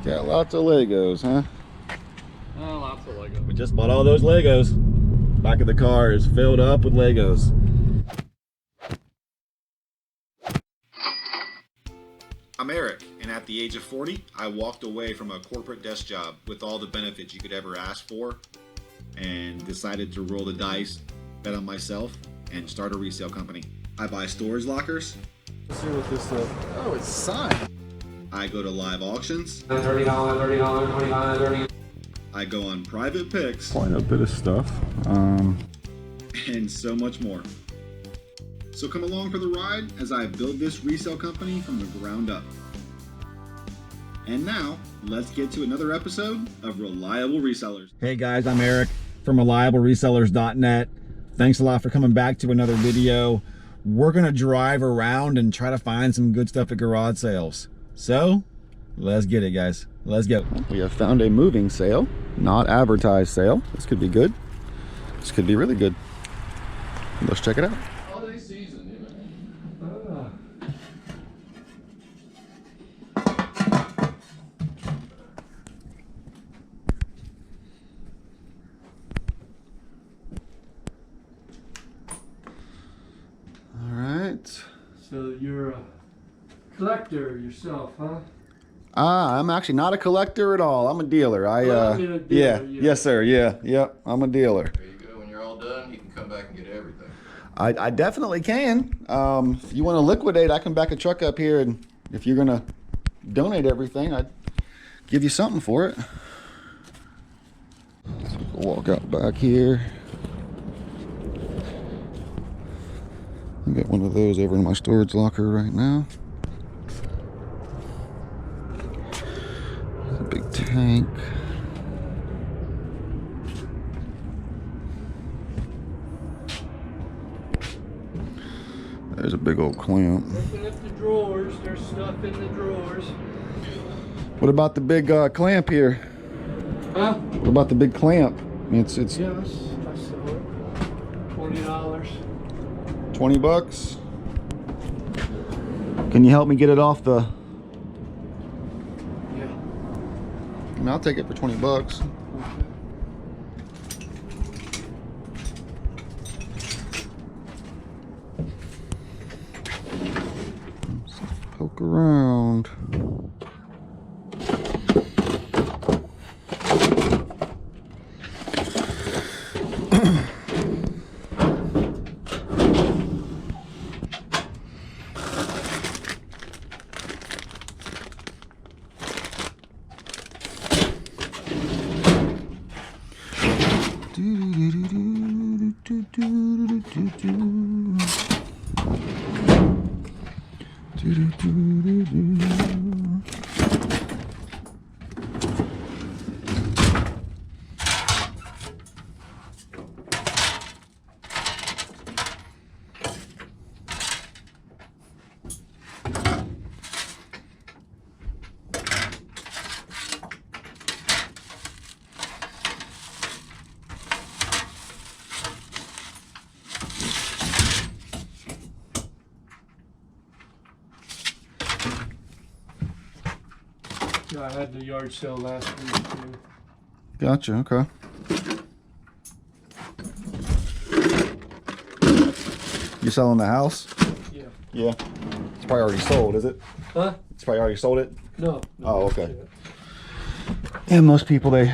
Got lots of Legos, huh? Oh, lots of Legos. We just bought all those Legos. Back of the car is filled up with Legos. I'm Eric, and at the age of 40, I walked away from a corporate desk job with all the benefits you could ever ask for and decided to roll the dice, bet on myself, and start a resale company. I buy storage lockers. Let's see what this is. Oh, it's signed. I go to live auctions. $30, $30, $29, $30. I go on private picks. Quite a bit of stuff. And so much more. So come along for the ride as I build this resale company from the ground up. And now, let's get to another episode of Reliable Resellers. Hey guys, I'm Eric from ReliableResellers.net. Thanks a lot for coming back to another video. We're gonna drive around and try to find some good stuff at garage sales. So, let's get it, guys. Let's go. We have found a moving sale, not advertised sale. This could be good. This could be really good. Let's check it out. Holiday season, you know. All right. So you're a collector yourself, huh? I'm actually not a collector at all. I'm a dealer. A dealer, yeah. Yes, sir. Yeah. Yep. I'm a dealer. There you go. When you're all done, you can come back and get everything. I definitely can. If you want to liquidate, I can back a truck up here, and if you're gonna donate everything, I'd give you something for it. So we'll walk out back here. I got one of those over in my storage locker right now. There's a big tank. There's a big old clamp. Open up the drawers. There's stuff in the drawers. What about the big clamp here? Huh? What about the big clamp? I mean, it's Yes, I saw it. $20. 20 bucks. Can you help me get it off the... Yeah. I mean, I'll take it for 20 bucks. Let's poke around. Yeah, I had the yard sale last week too. Gotcha, okay. You selling the house? Yeah. Yeah. It's probably already sold, is it? Huh? It's probably already sold it? No. Oh, okay. Yeah, most people, they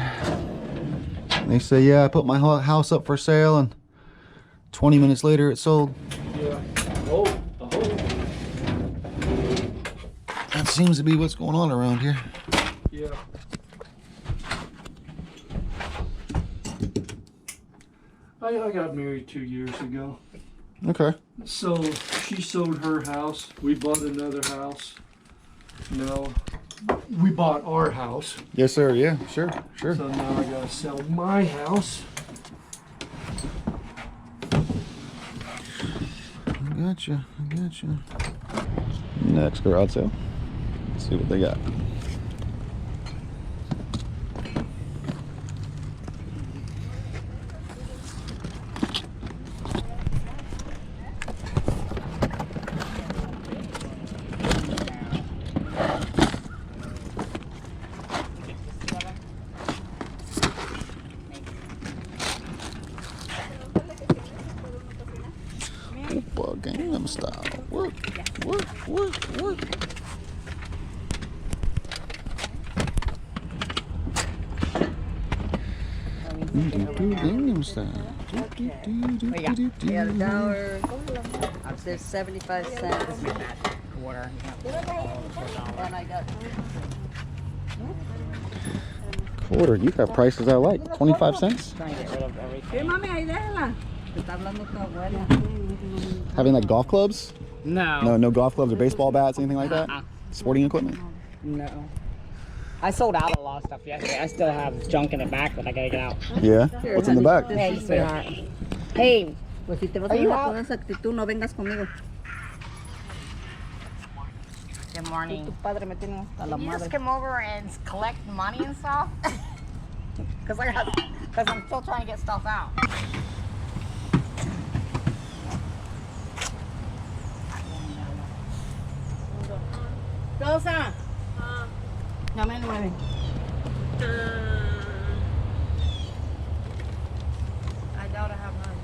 say, yeah, I put my house up for sale, and 20 minutes later it's sold. Yeah. Oh, the whole. That seems to be what's going on around here. Yeah. I got married 2 years ago. Okay. So she sold her house. We bought another house. No, we bought our house. Yes, sir. Yeah, sure, sure. So now I gotta sell my house. I gotcha. Next garage sale. Let's see what they got. Gangnam Style. Yeah, $1. Upstairs 75 cents. Quarter. And I got Quarter. You got prices I like. 25 cents. Trying to get rid of ¿Qué everything. mami? Ahí déjala. Te está hablando tu abuela. Having like golf clubs? No. No golf clubs or baseball bats, anything like that? Sporting equipment? No. I sold out a lot of stuff yesterday. I still have junk in the back that I gotta get out. Yeah. What's in the back? Hey, sweetheart. Hey, Pues si te vas Are a you dejar out? con esa actitud, no vengas conmigo. good Tu morning. padre me tiene hasta la Can you just madre. come over and collect money and stuff? Cause I'm still trying to get stuff out. Rosa. Llame al 9. I doubt I have none.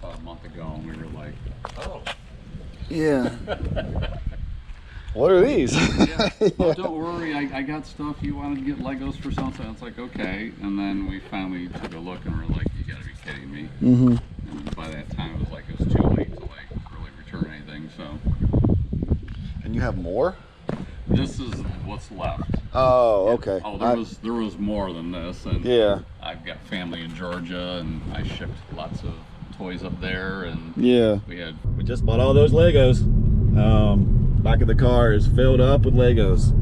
About a month ago, and we were like, oh. Yeah. What are these? Oh, don't worry, I got stuff. You wanted to get Legos for something. It's like, okay. And then we finally took a look and we're like, you gotta be kidding me. Mm-hmm. And by that time, it was like, it was too late to like really return anything. So And you have more? this is what's left. Oh, okay. Oh, there was more than this. And Yeah. I've got family in Georgia, and I shipped lots of toys up there, and Yeah. we just bought all those Legos. Back of the car is filled up with Legos.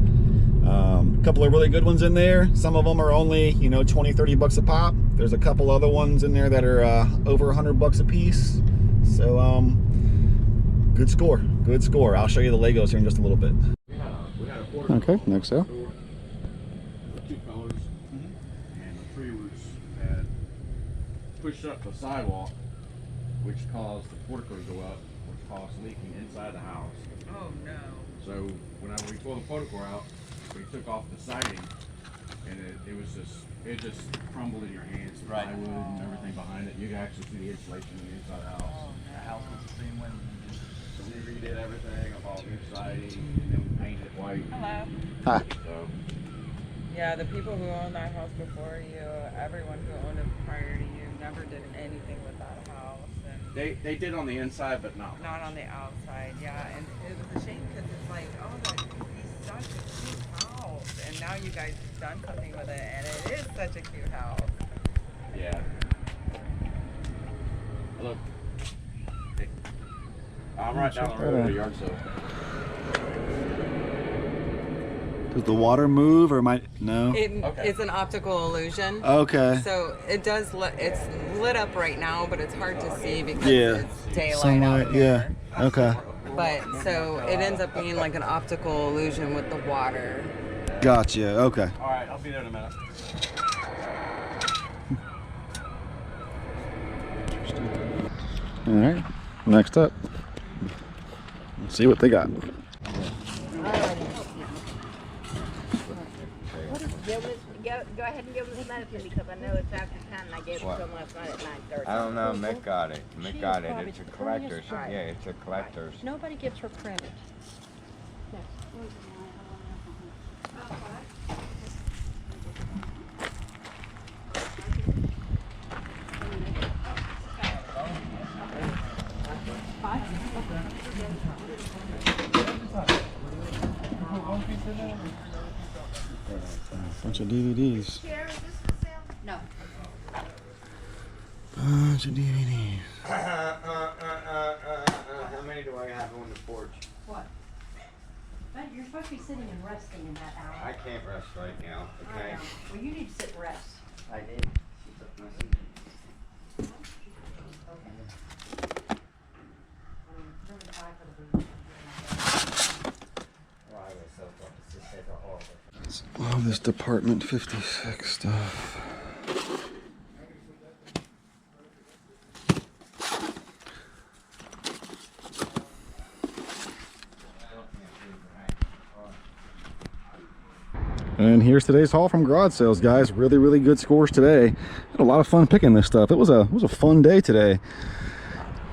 A couple of really good ones in there. Some of them are only, you know, 20, 30 bucks a pop. There's a couple other ones in there that are over 100 bucks a piece. So, good score, good score. I'll show you the Legos here in just a little bit. Okay, next up. Two fellas, and the tree roots had pushed up the sidewalk, which caused the portico to go up, which caused leaking inside the house. Oh no. So whenever we pulled the portico out, we took off the siding, and it just crumbled in your hands. The plywood and everything behind it. You can actually see the insulation on the inside of the house. The house was the same way. So we redid everything, I bought new siding, and then we painted it white. Hello. Hi. So Yeah, the people who owned that house before you, everyone who owned it prior to you, never did anything with that house, and they did on the inside, but not. not on the outside. Yeah, and it was a shame because it's like, oh, that is such a cute house, and now you guys have done something with it, and it is such a cute house. Yeah. Look. Hey. I'm right down the road to the yard sale. Does the water move or might no? It's an optical illusion. Okay. So it does. It's lit up right now, but it's hard to see because Yeah. it's daylight Sunlight. out Yeah. here. Okay. But so it ends up being like an optical illusion with the water. Gotcha. Okay. All right, I'll be there in a minute. All right. Next up. Let's see what they got. Go ahead and give us medicine because I know it's after 10 and I gave it to him last night at 9:30. I don't know. Mick got it. Mick got it. It's a collector's. Right. Yeah, it's a collector's. Nobody gives her credit. Bunch of DVDs. No. Bunch of DVDs. How many do I have on the porch? What? You're supposed to be sitting and resting in that hour. I can't rest right now. Okay. Well, you need to sit and rest. I did. She took my seat. Department 56 stuff. And here's today's haul from garage sales, guys. Really good scores today. Had a lot of fun picking this stuff. It was a fun day today.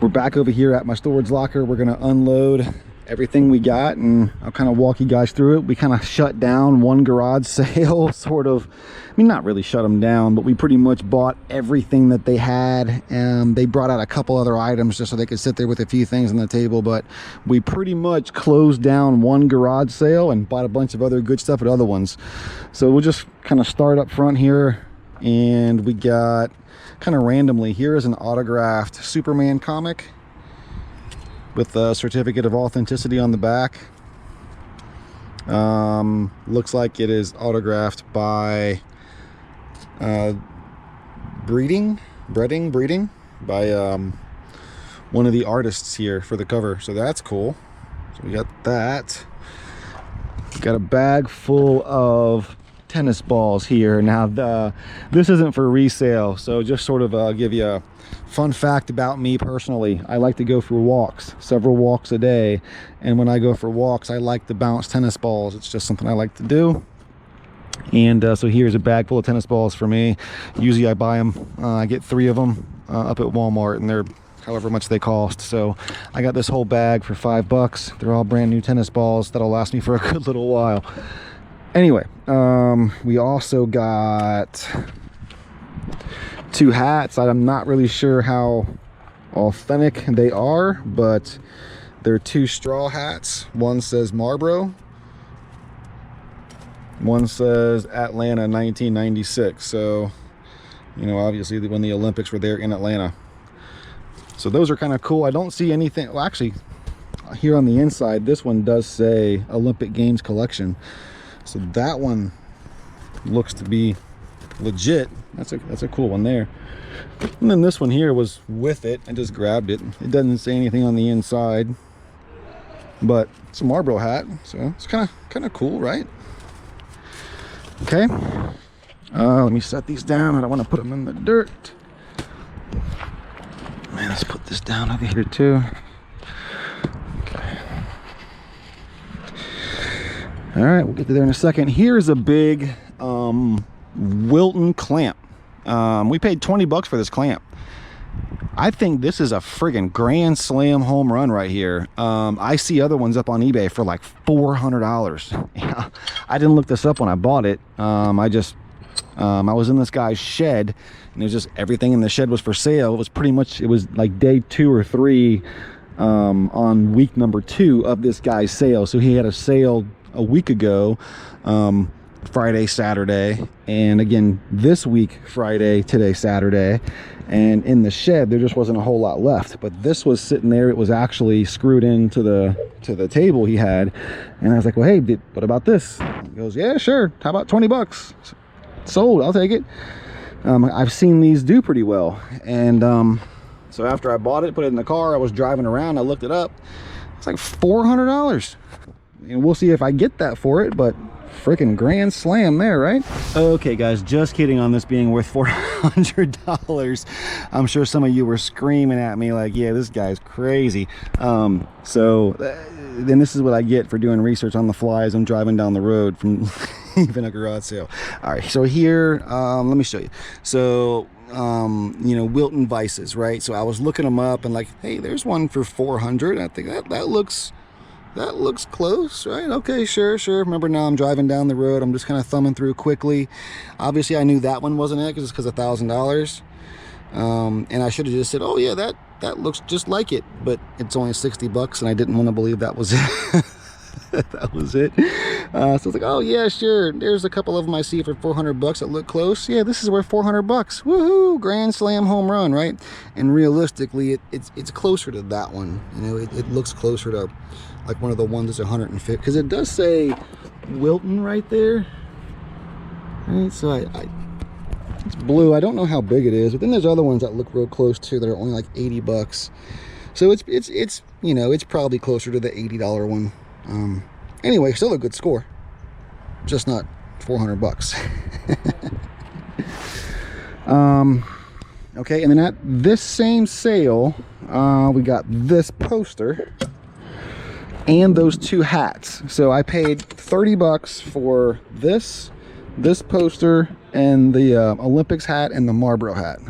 We're back over here at my storage locker. We're gonna unload everything we got, and I'll kind of walk you guys through it. We kind of shut down one garage sale, sort of. I mean, not really shut them down, but we pretty much bought everything that they had. They brought out a couple other items just so they could sit there with a few things on the table, but we pretty much closed down one garage sale and bought a bunch of other good stuff at other ones. So we'll just kind of start up front here, and we got kind of randomly, here is an autographed Superman comic with a certificate of authenticity on the back. Looks like it is autographed by breeding by one of the artists here for the cover. So that's cool. So we got that. Got a bag full of tennis balls here. Now this isn't for resale, so just sort of give you a fun fact about me personally. I like to go for walks, several walks a day, and when I go for walks I like to bounce tennis balls. It's just something I like to do. And so here's a bag full of tennis balls for me. Usually I buy them, I get 3 of them up at Walmart, and they're however much they cost. So I got this whole bag for $5. They're all brand new tennis balls that'll last me for a good little while. Anyway, we also got 2 hats. I'm not really sure how authentic they are, but they're 2 straw hats. One says Marlboro, one says Atlanta 1996. So, you know, obviously when the Olympics were there in Atlanta. So those are kind of cool. I don't see anything, well, actually here on the inside, this one does say Olympic Games Collection. So that one looks to be legit. That's a cool one there. And then this one here was with it. I just grabbed it. It doesn't say anything on the inside, but it's a Marlboro hat, so it's kind of cool, right? Okay. Let me set these down. I don't want to put them in the dirt. Man, let's put this down over here too. Okay. All right, we'll get to there in a second. Here's a big Wilton clamp. We paid 20 bucks for this clamp. I think this is a friggin' grand slam home run right here. I see other ones up on eBay for like $400. Yeah, I didn't look this up when I bought it. I was in this guy's shed, and it was just everything in the shed was for sale. It was pretty much, it was like day 2 or 3 on week number 2 of this guy's sale. So he had a sale a week ago, Friday, Saturday, and again this week, Friday, today, Saturday. And in the shed there just wasn't a whole lot left, but this was sitting there. It was actually screwed into the table he had, and I was like, well, hey, what about this? He goes, yeah, sure, how about 20 bucks? Sold, I'll take it. I've seen these do pretty well. And so after I bought it, put it in the car, I was driving around, I looked it up. It's like $400, and we'll see if I get that for it, but freaking grand slam there, right? Okay guys, just kidding on this being worth $400. I'm sure some of you were screaming at me like, yeah, this guy's crazy. So then this is what I get for doing research on the fly as I'm driving down the road from even a garage sale. All right, so here, let me show you. So you know, Wilton Vices, right? So I was looking them up and like, hey, there's one for 400. I think that looks close, right? Okay, sure. Remember, now I'm driving down the road. I'm just kind of thumbing through quickly. Obviously, I knew that one wasn't it because it's because of $1,000. And I should have just said, oh yeah, that looks just like it, but it's only 60 bucks, and I didn't want to believe that was it. That was it. So I was like, oh yeah, sure. There's a couple of them I see for 400 bucks that look close. Yeah, this is worth 400 bucks. Woohoo! Grand slam home run, right? And realistically, it's closer to that one. You know, it looks closer to like one of the ones that's 150, because it does say Wilton right there. Right, so it's blue. I don't know how big it is, but then there's other ones that look real close too that are only like 80 bucks. So it's you know, it's probably closer to the $80 one. Anyway, still a good score, just not 400 bucks. Okay, and then at this same sale, we got this poster and those 2 hats. So I paid 30 bucks for this poster and the Olympics hat and the Marlboro hat.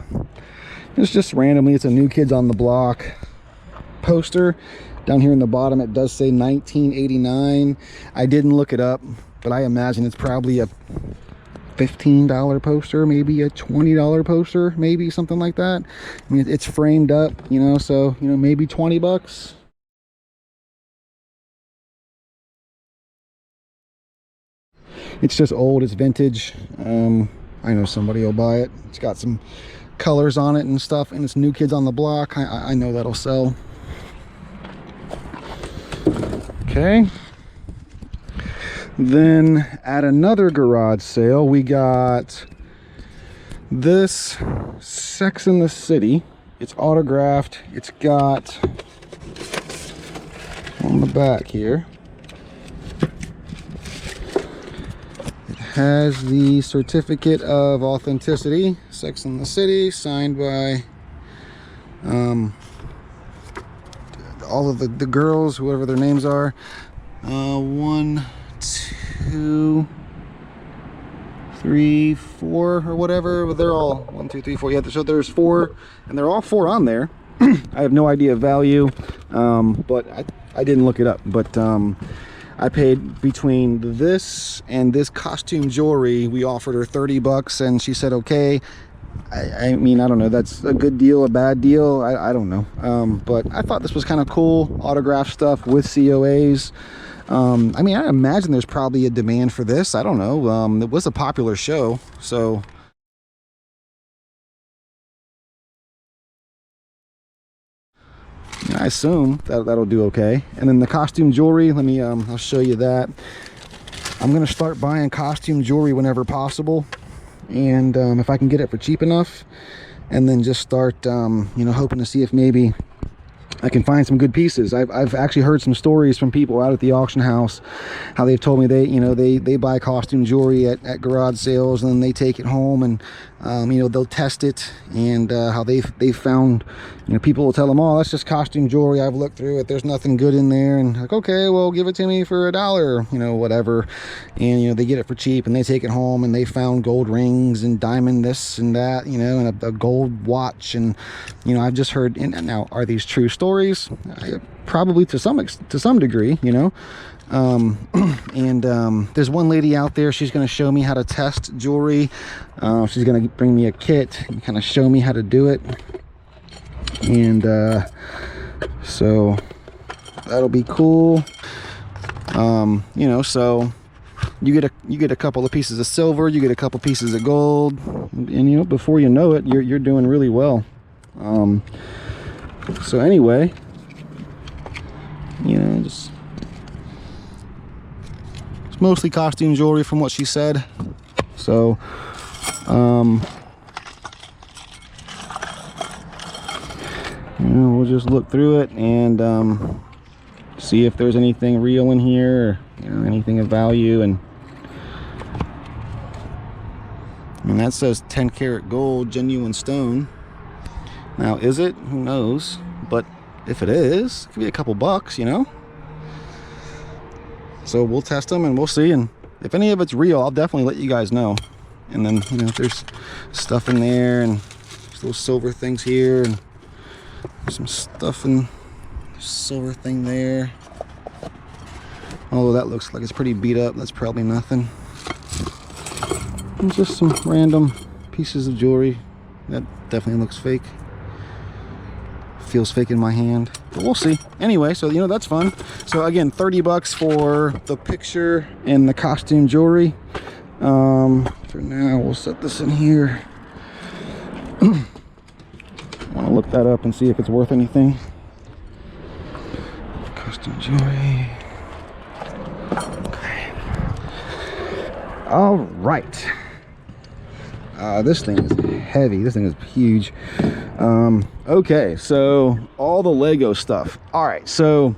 It's just randomly, it's a New Kids on the Block poster. Down here in the bottom it does say 1989. I didn't look it up, but I imagine it's probably a $15 poster, maybe a $20 poster, maybe something like that. I mean, it's framed up, you know, so, you know, maybe 20 bucks. It's just old, it's vintage. I know somebody will buy it. It's got some colors on it and stuff, and it's New Kids on the Block. I know that'll sell. Okay. Then at another garage sale, we got this Sex in the City. It's autographed. It's got on the back here, it has the certificate of authenticity, Sex in the City, signed by all of the girls, whoever their names are. 1, 2, 3, 4 or whatever, but they're all 1, 2, 3, 4. Yeah, so there's 4, and they're all 4 on there. I have no idea of value, but I didn't look it up. But I paid between this and this costume jewelry. We offered her 30 bucks, and she said okay. I mean, I don't know, that's a good deal, a bad deal, I don't know. But I thought this was kind of cool, autograph stuff with COAs. I mean, I imagine there's probably a demand for this. I don't know. It was a popular show, so I assume that'll do okay. And then the costume jewelry, let me I'll show you that. I'm gonna start buying costume jewelry whenever possible, and if I can get it for cheap enough, and then just start you know, hoping to see if maybe I can find some good pieces. I've actually heard some stories from people out at the auction house, how they've told me they buy costume jewelry at garage sales, and then they take it home and you know, they'll test it, and how they've found, you know, people will tell them, oh, that's just costume jewelry, I've looked through it, there's nothing good in there, and like, okay, well, give it to me for $1, you know, whatever. And you know, they get it for cheap and they take it home, and they found gold rings and diamond this and that, you know, and a gold watch. And you know, I've just heard, and now, are these true stories? Probably to some degree, you know. There's one lady out there, she's going to show me how to test jewelry. She's going to bring me a kit and kind of show me how to do it, and so that'll be cool. You know, so you get a couple of pieces of silver, you get a couple pieces of gold, and you know, before you know it, you're doing really well. So anyway, you know, just it's mostly costume jewelry from what she said. So you know, we'll just look through it and see if there's anything real in here, or you know, anything of value. And I mean, that says 10 karat gold, genuine stone. Now, is it? Who knows? But if it is, it could be a couple bucks, you know. So we'll test them and we'll see, and if any of it's real, I'll definitely let you guys know. And then, you know, if there's stuff in there, and there's little silver things here, and some stuff in silver thing there. Although that looks like it's pretty beat up, that's probably nothing. And just some random pieces of jewelry that definitely looks fake. Feels fake in my hand, but we'll see. Anyway, so you know, that's fun. So again, 30 bucks for the picture and the costume jewelry. For now, we'll set this in here. I'll look that up and see if it's worth anything. Costume jewelry. Okay. All right. This thing is heavy. This thing is huge. Okay, so all the Lego stuff. All right, so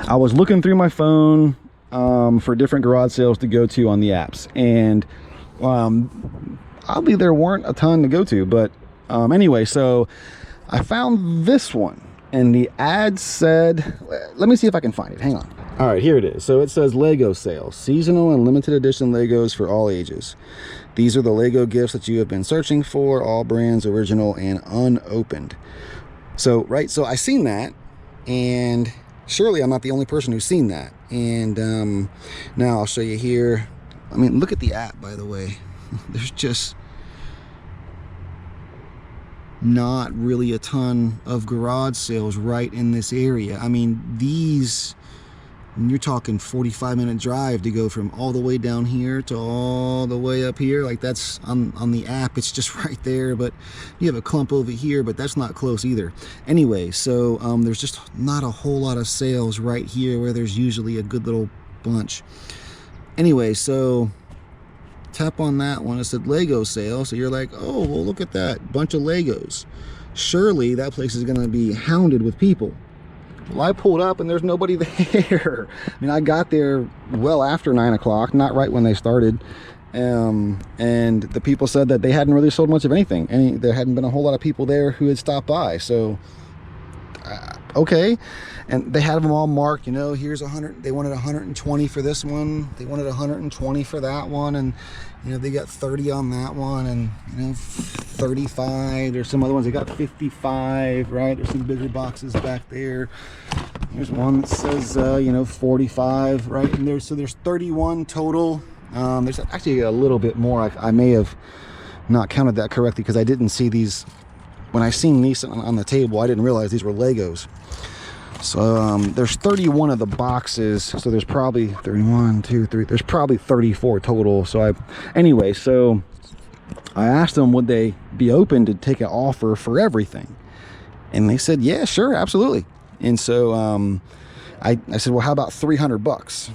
I was looking through my phone for different garage sales to go to on the apps, and oddly there weren't a ton to go to, but anyway, so I found this one, and the ad said, let me see if I can find it, hang on. All right, here it is. So it says Lego sales, seasonal and limited edition Legos for all ages. These are the Lego gifts that you have been searching for, all brands, original and unopened. So, right, so I seen that, and surely I'm not the only person who's seen that. And now I'll show you here. I mean, look at the app, by the way. There's just not really a ton of garage sales right in this area. I mean, these, you're talking 45-minute drive to go from all the way down here to all the way up here. Like, that's on the app, it's just right there, but you have a clump over here, but that's not close either. Anyway, so there's just not a whole lot of sales right here where there's usually a good little bunch. Anyway, so tap on that one. It said Lego sale, so you're like, oh, well, look at that bunch of Legos. Surely that place is going to be hounded with people. Well, I pulled up and there's nobody there. I mean, I got there well after 9 o'clock, not right when they started, and the people said that they hadn't really sold much of anything, and there hadn't been a whole lot of people there who had stopped by. So okay. And they had them all marked, you know, here's 100, they wanted 120 for this one, they wanted 120 for that one, and you know, they got 30 on that one, and you know, 35. There's some other ones they got 55, right? There's some bigger boxes back there. There's one that says you know, 45, right? And there's 31 total. There's actually a little bit more. I may have not counted that correctly because I didn't see these when I seen these on the table. I didn't realize these were Legos. So there's 31 of the boxes, so there's probably 31, 2, 3, there's probably 34 total. So anyway, so I asked them would they be open to take an offer for everything, and they said, yeah, sure, absolutely. And so I said, well, how about $300?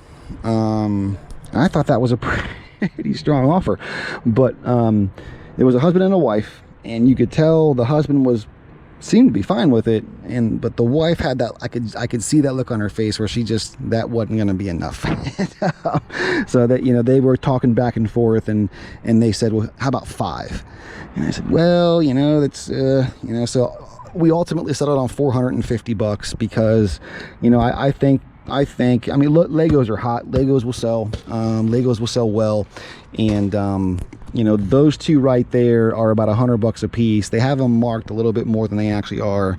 I thought that was a pretty strong offer, but there was a husband and a wife, and you could tell the husband seemed to be fine with it, but the wife had that, I could see that look on her face where that wasn't going to be enough. So that, you know, they were talking back and forth, and they said, well, how about 5? And I said, well, you know, that's you know, so we ultimately settled on $450 because, you know, I think, I mean, Legos are hot. Legos will sell. Legos will sell well, and you know, those two right there are about $100 a piece. They have them marked a little bit more than they actually are.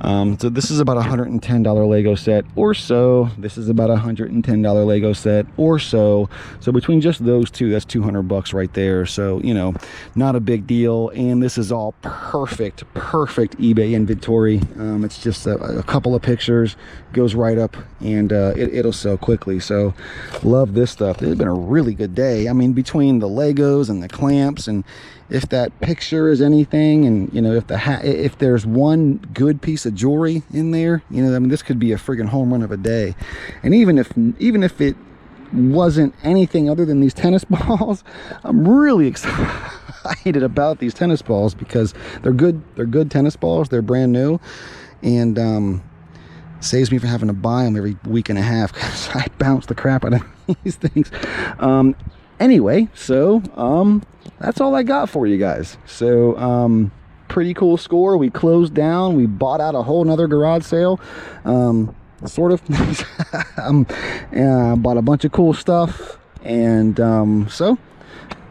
So this is about a $110 Lego set or so. This is about a $110 Lego set or so. So between just those two, that's $200 right there. So, you know, not a big deal. And this is all perfect eBay inventory. It's just a couple of pictures, goes right up, and it'll sell quickly. So love this stuff. It's been a really good day. I mean, between the Legos and the clamps, and if that picture is anything, and you know, if there's one good piece of jewelry in there, you know, I mean, this could be a friggin' home run of a day. And even if it wasn't anything other than these tennis balls, I'm really excited about these tennis balls because they're good tennis balls. They're brand new, and saves me from having to buy them every week and a half because I bounce the crap out of these things. Anyway, so that's all I got for you guys. So pretty cool score. We closed down, we bought out a whole nother garage sale, sort of. Bought a bunch of cool stuff, and so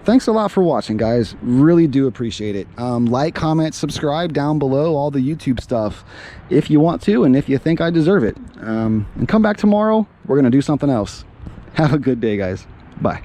thanks a lot for watching, guys. Really do appreciate it. Like, comment, subscribe down below, all the YouTube stuff if you want to, and if you think I deserve it. And come back tomorrow, we're gonna do something else. Have a good day, guys. Bye.